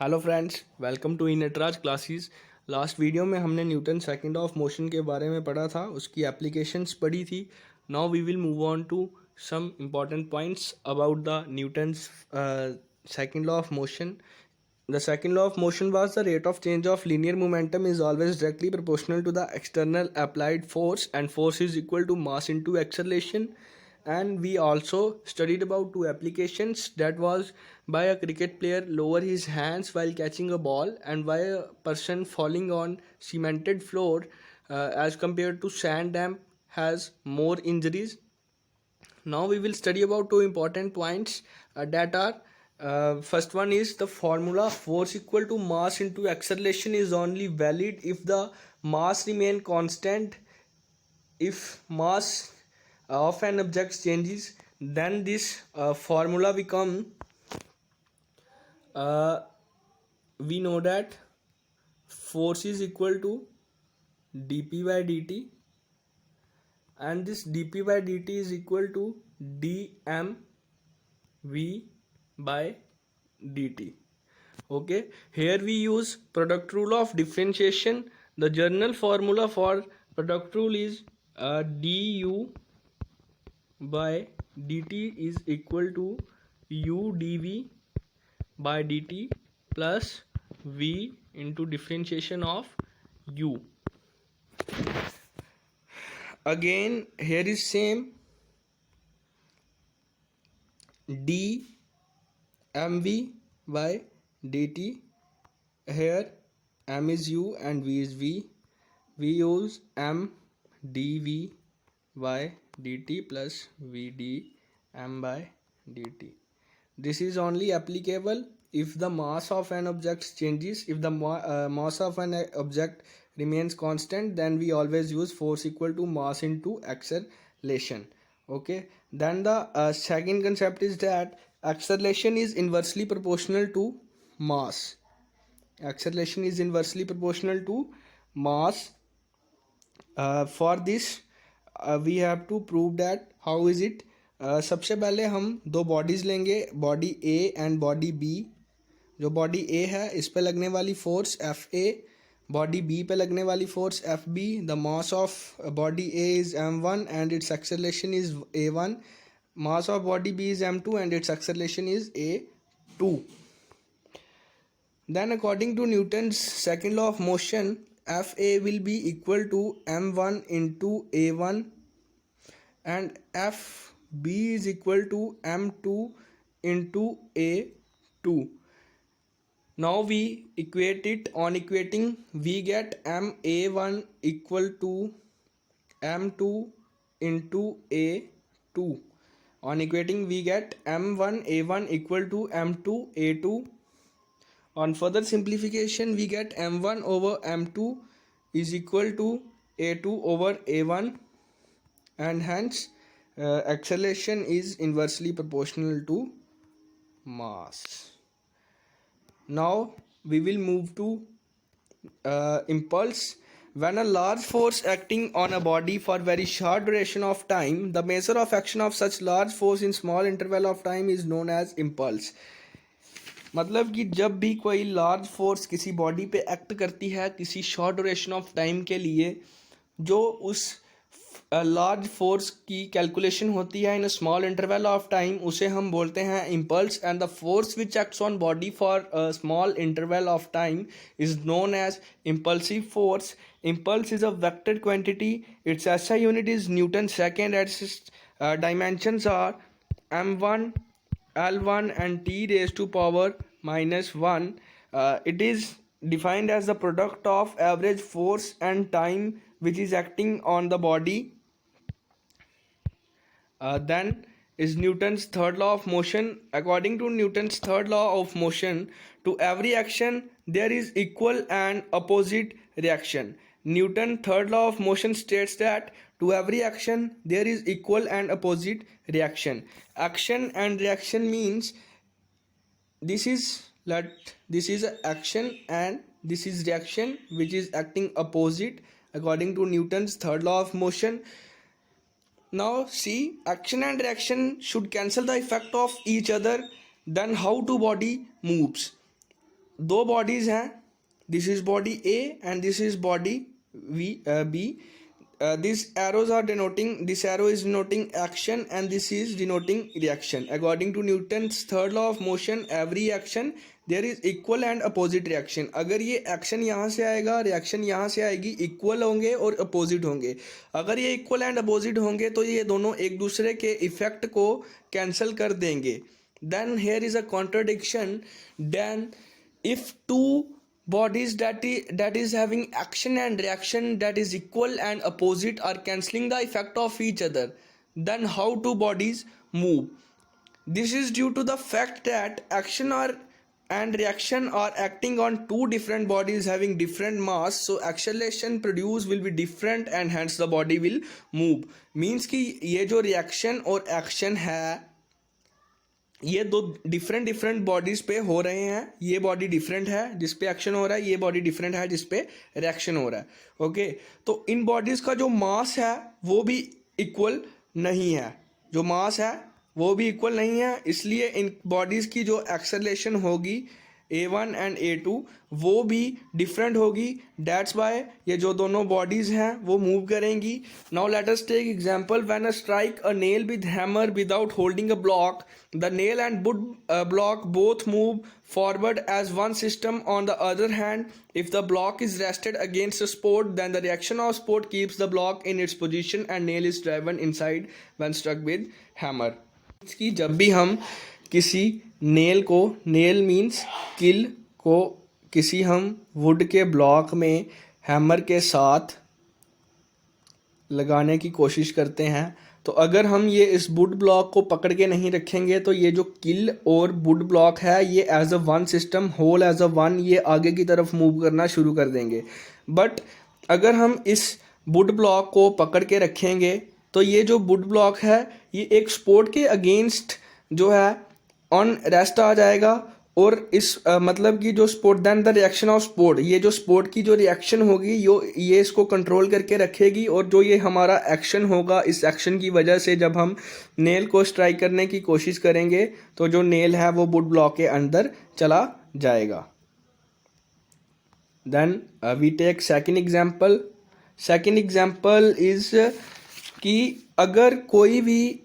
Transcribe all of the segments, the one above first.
Hello friends, welcome to इनटराज classes. Last video में हमने न्यूटन सेकंड ऑफ मोशन के बारे में पढ़ा था, उसकी एप्लीकेशंस पढ़ी थी। Now we will move on to some important points about the Newton's second law of motion. The second law of motion was the rate of change of linear momentum is always directly proportional to the external applied force, and force is equal to mass into acceleration. And we also studied about two applications, that was by a cricket player lower his hands while catching a ball, and by a person falling on cemented floor as compared to sand damp has more injuries. Now we will study about two important points that are first one is the formula force equal to mass into acceleration is only valid if the mass remain constant. If mass of an object changes, then this formula become uh, we know that force is equal to dp by dt, and this dp by dt is equal to dmv by dt. Okay, here we use product rule of differentiation. The general formula for product rule is du by dt is equal to u dv by dt plus v into differentiation of u. Again here is same d mv by dt. Here m is u and v is v. We use m dv by dt plus vd m by dt. This is only applicable if the mass of an object changes. If the mass of an object remains constant, then we always use force equal to mass into acceleration. Okay, then the second concept is that acceleration is inversely proportional to mass. Acceleration is inversely proportional to mass. For this we have to prove that. How is it? सबसे पहले हम दो bodies लेंगे, body A and body B. जो body A है इस पे लगने वाली force F A, body B पे लगने वाली force F B. The mass of body A is m1 and its acceleration is a1. Mass of body B is m2 and its acceleration is a2. Then according to Newton's second law of motion, Fa will be equal to m1 into a1 and Fb is equal to m2 into a2. Now we equate it. On equating, we get ma1 equal to m2 into a2. On equating, we get m1 a1 equal to m2 a2. On further simplification, we get m1 over m2 is equal to a2 over a1, and hence acceleration is inversely proportional to mass. Now we will move to impulse. When a large force acting on a body for very short duration of time, the measure of action of such large force in small interval of time is known as impulse. मतलब कि जब भी कोई large force किसी body पे act करती है किसी शॉर्ट ड्यूरेशन ऑफ टाइम के लिए, जो उस लार्ज फोर्स की कैलकुलेशन होती है in a small interval of time, उसे हम बोलते हैं impulse. And the force which acts on body for a small interval of time is known as impulsive force. Impulse is a vector quantity. Its SI unit is Newton second. Its dimensions are m1, l1 and t raised to power minus 1. It is defined as the product of average force and time which is acting on the body. Then is Newton's third law of motion. According to Newton's third law of motion, to every action there is equal and opposite reaction. Newton's third law of motion states that to every action there is equal and opposite reaction. Action and reaction means this is action and this is reaction which is acting opposite according to Newton's third law of motion. Now see, action and reaction should cancel the effect of each other. Then how to body moves? दो bodies हैं, this is body A and this is body B. These arrows are denoting, this arrow is denoting action and this is denoting reaction. According to Newton's third law of motion, every action there is equal and opposite reaction. अगर ये action यहाँ से आएगा, reaction यहाँ से आएगी, equal होंगे और अपोजिट होंगे. अगर ये इक्वल एंड अपोजिट होंगे तो ये दोनों एक दूसरे के इफेक्ट को कैंसिल कर देंगे. Then here is a contradiction. Then if two bodies that is having action and reaction that is equal and opposite are cancelling the effect of each other, then how two bodies move? This is due to the fact that action and reaction are acting on two different bodies having different mass, so acceleration produced will be different and hence the body will move. Means कि ये जो reaction और action है ये दो different bodies पे हो रहे हैं. ये बॉडी डिफरेंट है जिस पे एक्शन हो रहा है, ये बॉडी डिफरेंट है जिस पे रिएक्शन हो रहा है. ओके, तो इन बॉडीज का जो मास है वो भी इक्वल नहीं है, जो मास है वो भी इक्वल नहीं है. इसलिए इन बॉडीज की जो एक्सेलरेशन होगी A1 एंड A2 वो भी डिफरेंट होगी. डैट्स वाई ये जो दोनों बॉडीज़ हैं वो मूव करेंगी. Now let us take example. When a strike a nail with hammer without holding a block, the nail and wood block both move forward as one system. On the other hand, if the block is rested against a support, then the reaction of support keeps the block in its position and nail is driven inside when struck with hammer. इसकी जब भी हम किसी nail को, nail means किल को, किसी हम would के ब्लॉक में हैमर के साथ लगाने की कोशिश करते हैं, तो अगर हम ये इस वुड ब्लॉक को पकड़ के नहीं रखेंगे तो ये जो किल और वुड ब्लॉक है ये as a one system, whole as a one, ये आगे की तरफ मूव करना शुरू कर देंगे. बट अगर हम इस वुड ब्लॉक को पकड़ के रखेंगे तो ये जो वुड ब्लॉक है ये एक सपोर्ट के अगेंस्ट जो है ऑन रेस्ट आ जाएगा. और इस मतलब कि जो support, then the reaction of support, ये जो स्पोर्ट की जो रिएक्शन होगी ये इसको कंट्रोल करके रखेगी. और जो ये हमारा एक्शन होगा, इस एक्शन की वजह से जब हम नेल को स्ट्राइक करने की कोशिश करेंगे तो जो नेल है वो वुड ब्लॉक के अंदर चला जाएगा. Then we take second example. Second example is कि अगर कोई भी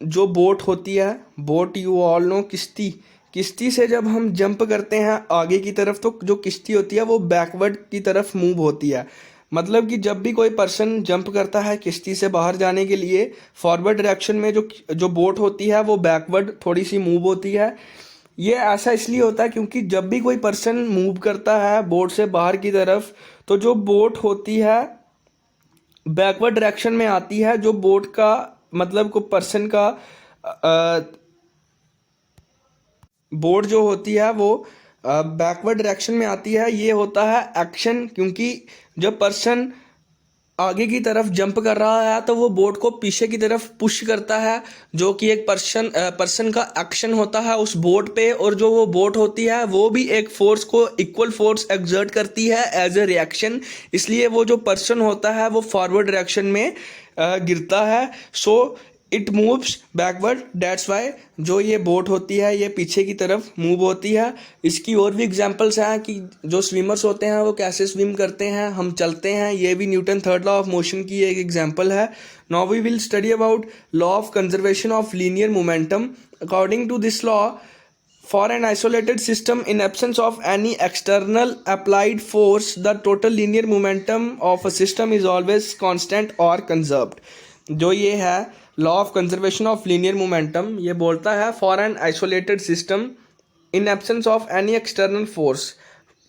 जो बोट होती है, बोट यू ऑल नो, किश्ती से जब हम जंप करते हैं आगे की तरफ तो जो किश्ती होती है वो बैकवर्ड की तरफ मूव होती है. मतलब कि जब भी कोई पर्सन जंप करता है किश्ती से बाहर जाने के लिए, फॉरवर्ड डायरेक्शन में जो बोट होती है वो बैकवर्ड थोड़ी सी मूव होती है. ये ऐसा इसलिए होता है क्योंकि जब भी कोई पर्सन मूव करता है बोट से बाहर की तरफ तो जो बोट होती है बैकवर्ड डायरेक्शन में आती है. जो बोट का मतलब को पर्सन का बोट जो होती है वो बैकवर्ड डायरेक्शन में आती है. ये होता है एक्शन, क्योंकि जब पर्सन आगे की तरफ जंप कर रहा है तो वो बोट को पीछे की तरफ पुश करता है, जो कि एक पर्सन का एक्शन होता है उस बोट पे. और जो वो बोट होती है वो भी एक फोर्स को, इक्वल फोर्स एक्सर्ट करती है एज ए रिएक्शन. इसलिए वो जो पर्सन होता है वो फॉरवर्ड डायरेक्शन में गिरता है. So it moves backward. That's why जो ये बोट होती है ये पीछे की तरफ मूव होती है. इसकी और भी एग्जांपल्स हैं कि जो स्विमर्स होते हैं वो कैसे स्विम करते हैं, हम चलते हैं. ये भी Newton third law of motion की एक एग्जांपल है. Now we will study about law of conservation of linear momentum. According to this law, for an isolated system in absence of any external applied force, the total linear momentum of a system is always constant or conserved. जो ये है law of conservation of linear momentum, ये बोलता है for an isolated system in absence of any external force.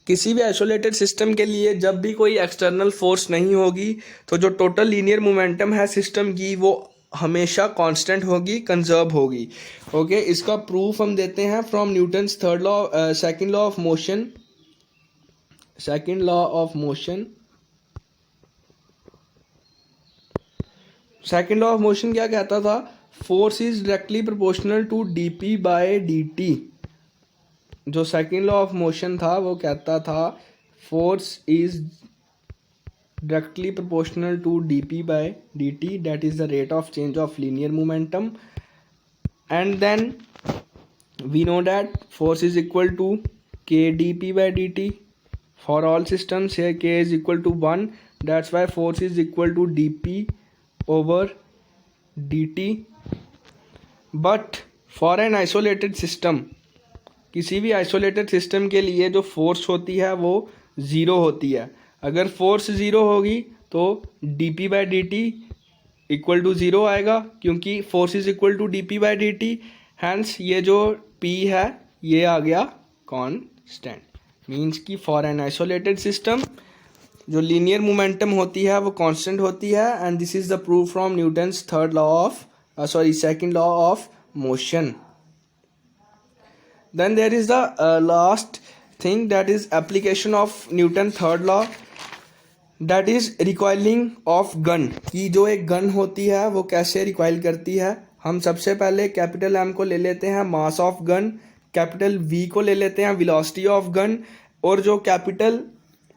किसी भी isolated system के लिए जब भी कोई एक्सटर्नल फोर्स नहीं होगी तो जो टोटल लीनियर मोमेंटम है सिस्टम की वो हमेशा कांस्टेंट होगी, कंजर्व होगी. ओके, इसका प्रूफ हम देते हैं from Newton's third law, second law of motion. Second law of motion, second law of motion क्या कहता था? Force is directly proportional to dp by dt. जो सेकंड लॉ ऑफ मोशन था वो कहता था force is directly proportional to dp by dt, that is the rate of change of linear momentum. And then we know that force is equal to k dp by dt. For all systems here k is equal to 1, that's why force is equal to dp over dt. But for an isolated system, किसी भी isolated system के लिए जो force होती है वो zero होती है. अगर फोर्स ज़ीरो होगी तो dp by D T equal to zero आएगा, क्योंकि force is equal to dp by D T. Hence ये जो p है ये आ गया कांस्टेंट. मीन्स कि फॉर एन आइसोलेटेड सिस्टम जो लीनियर मोमेंटम होती है वो कांस्टेंट होती है. And this is the proof from Newton's second law of motion. Then there is the last thing, that is application of Newton third law, that is recoiling of gun. कि जो एक gun होती है वो कैसे recoil करती है. हम सबसे पहले कैपिटल M को ले लेते हैं mass of gun, capital V को ले लेते हैं वेलोसिटी ऑफ गन, और जो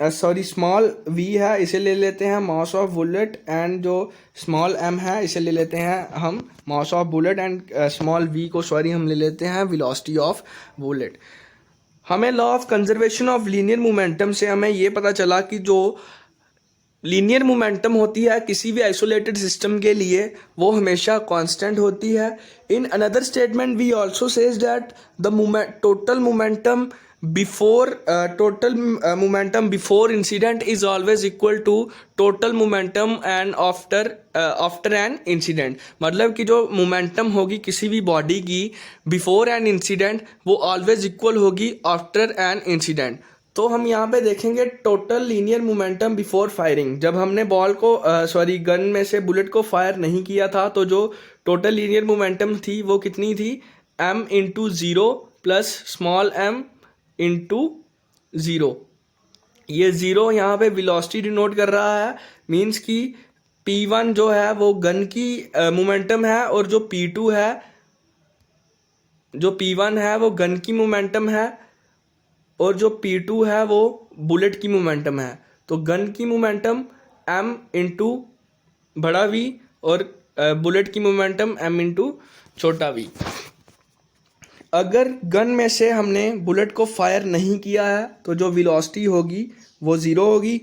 स्मॉल v है इसे ले लेते हैं मास ऑफ बुलेट, एंड जो स्मॉल m है इसे ले लेते हैं हम mass of bullet, and small v को हम ले लेते हैं वेलोसिटी ऑफ बुलेट. हमें law of conservation of linear momentum से हमें ये पता चला कि जो लीनियर मोमेंटम होती है किसी भी आइसोलेटेड सिस्टम के लिए वो हमेशा कांस्टेंट होती है. In another statement we also says that the total momentum before incident is always equal to total momentum and after an incident. मतलब कि जो मोमेंटम होगी किसी भी बॉडी की बिफोर एन इंसिडेंट वो ऑलवेज इक्वल होगी आफ्टर एन इंसिडेंट. तो हम यहाँ पे देखेंगे total linear momentum before firing. जब हमने गन में से बुलेट को फायर नहीं किया था तो जो टोटल लीनियर मोमेंटम थी वो कितनी थी, m into zero plus small m into zero. ये ज़ीरो यहाँ पे वेलोसिटी डिनोट कर रहा है. मीन्स कि P1 जो है वो गन की मोमेंटम है, और जो P2 है, जो P1 है वो गन की मोमेंटम है, और जो P2 है वो बुलेट की मोमेंटम है. तो गन की मोमेंटम m इंटू बड़ा v, और बुलेट की मोमेंटम m इंटू छोटा v. अगर गन में से हमने बुलेट को फायर नहीं किया है तो जो वेलोसिटी होगी वो ज़ीरो होगी,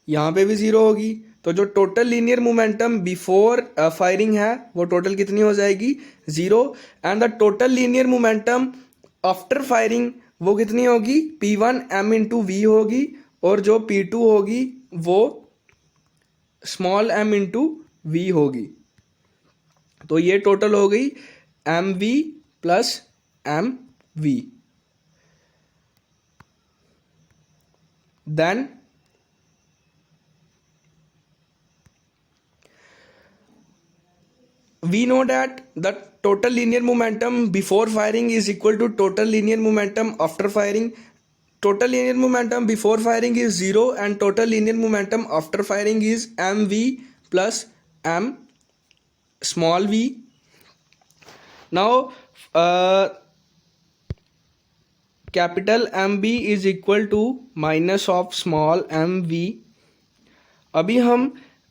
यहाँ पे भी ज़ीरो होगी. तो जो total linear momentum before firing है वो टोटल कितनी हो जाएगी, zero. And the total linear momentum after firing वो कितनी होगी, P1 m इंटू वी होगी, और जो P2 होगी वो स्मॉल m इंटू वी होगी. तो ये टोटल हो गई mv plus mv. Then we know that the total linear momentum before firing is equal to total linear momentum after firing. Total linear momentum before firing is 0 and total linear momentum after firing is mv plus m small v. Now capital mb is equal to minus of small mv. अभी हम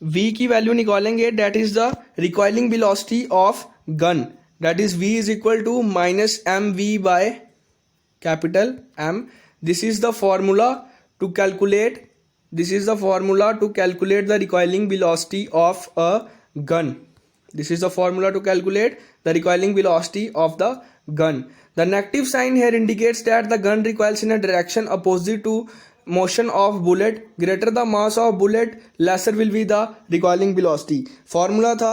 v की value निकालेंगे, that is the recoiling velocity of gun, that is v is equal to minus mv by capital m. This is the formula to calculate the recoiling velocity of a gun. This is the formula to calculate the recoiling velocity of the gun. The negative sign here indicates that the gun recoils in a direction opposite to motion of bullet. Greater the mass of bullet, lesser will be the recoiling velocity. Formula था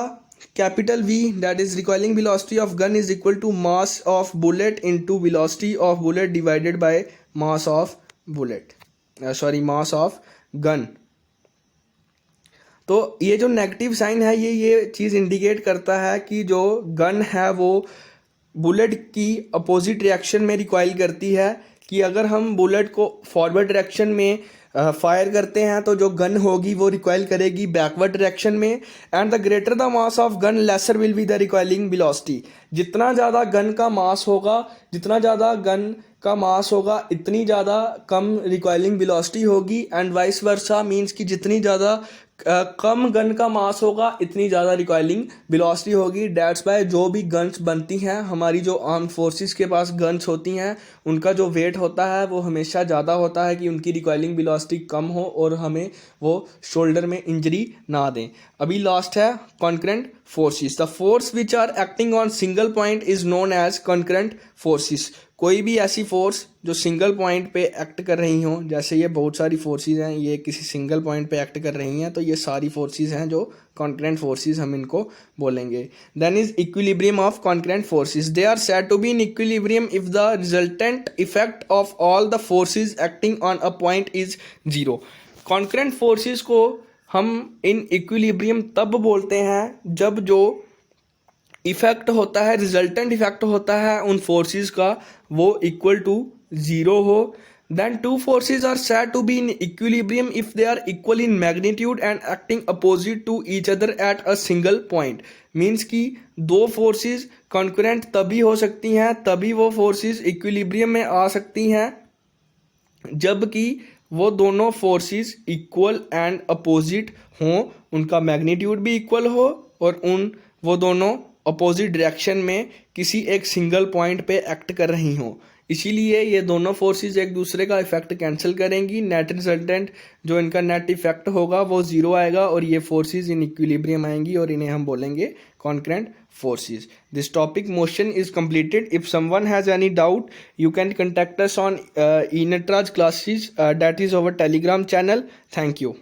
capital V, that is recoiling velocity of gun is equal to mass of bullet into velocity of bullet divided by mass of gun. तो ये जो negative sign है ये चीज़ indicate करता है कि जो गन है वो बुलेट की अपोजिट डायरेक्शन में रिकॉइल करती है. कि अगर हम बुलेट को फॉरवर्ड डायरेक्शन में फायर करते हैं तो जो गन होगी वो रिकॉइल करेगी बैकवर्ड डायरेक्शन में. And the greater the mass of gun laser will be the recoiling velocity. जितना ज़्यादा गन का मास होगा इतनी ज़्यादा कम रिकॉइलिंग वेलोसिटी होगी. एंड वाइस वर्सा मीन्स कि जितनी ज़्यादा कम गन का मास होगा इतनी ज़्यादा रिकॉइलिंग वेलोसिटी होगी। डेट्स बाय जो भी गन्स बनती हैं, हमारी जो आर्म फोर्सेस के पास गन्स होती हैं, उनका जो वेट होता है वो हमेशा ज़्यादा होता है कि उनकी रिकॉइलिंग वेलोसिटी कम हो और हमें वो शोल्डर में इंजरी ना दें। अभी लास्ट है concurrent forces. The force which are acting on single point is known as concurrent forces. कोई भी ऐसी फोर्स जो सिंगल पॉइंट पे एक्ट कर रही हों, जैसे ये बहुत सारी फोर्सेस हैं, ये किसी सिंगल पॉइंट पे एक्ट कर रही हैं, तो ये सारी फोर्सेस हैं जो कॉन्करेंट फोर्सेस हम इनको बोलेंगे। Then is equilibrium of concurrent forces. They are said to be in equilibrium if the resultant effect of all the forces acting on a point is zero. Concurrent forces को हम in equilibrium तब बोलते हैं जब जो effect होता है, resultant effect होता है उन फोर्सेस का, वो इक्वल टू जीरो हो। Then two forces are said to be in equilibrium if they are equal in magnitude and acting opposite to each other at a single point. Means कि दो forces concurrent तभी हो सकती हैं, तभी वो forces equilibrium में आ सकती हैं जबकि वो दोनों फोर्सेस इक्वल एंड अपोजिट हों, उनका मैग्नीट्यूड भी इक्वल हो और वो दोनों अपोजिट डायरेक्शन में किसी एक सिंगल पॉइंट पे एक्ट कर रही हों। इसीलिए ये दोनों फोर्सेस एक दूसरे का इफेक्ट कैंसिल करेंगी। नेट रिजल्टेंट जो इनका नेट इफेक्ट होगा वो जीरो आएगा और ये फोर्सेस इन इक्विलिब्रियम आएंगी और इन्हें हम बोलेंगे concurrent forces. This topic motion is completed. If someone has any doubt, you can contact us on eNatraj classes, that is our Telegram channel. Thank you.